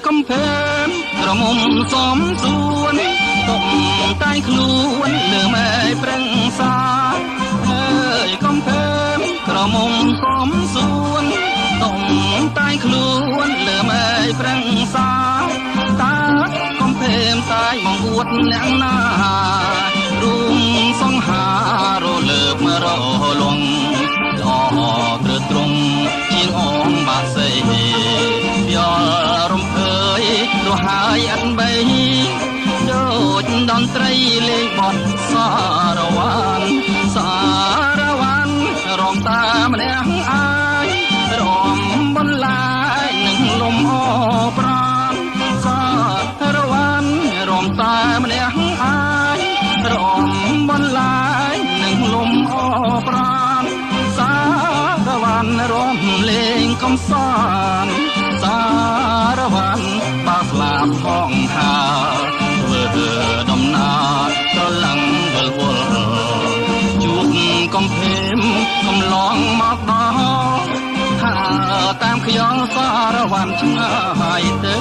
កំភើមក្រមុំសំសួនទុំតែខ្លួនលើម៉ែប្រឹងសាអើយកំភើមក្រមុំសំសួនទុំតែខ្លួនលើម៉ែប្រឹងសាតាកំភើមតែមកអួតអ្នកណារួមសង្ហារលើបមករលងល្អត្រឹមត្រង់ជាងអងបាក់សេយល់រំភើយរស់ហើយអត់បីដូចតន្ត្រីលេងបទសារវ៉ាន់រំតាមម្នាក់អាយរំបន្លាយនឹងលំអប្រាណសារវ៉ាន់រំតាមម្នាក់អាយរំបន្លាយនឹងលំអប្រាណសារវ៉ាន់រំលេងកំសាន្តសារវ៉ាន់បាស្លាប់ហងហាធ្វើដំណើរត្រឡឹងវិលវល់ជួបកំភេមកំឡងមកដល់ថាតាមខ្យល់សារវ៉ាន់ឆ្ងាយទៅ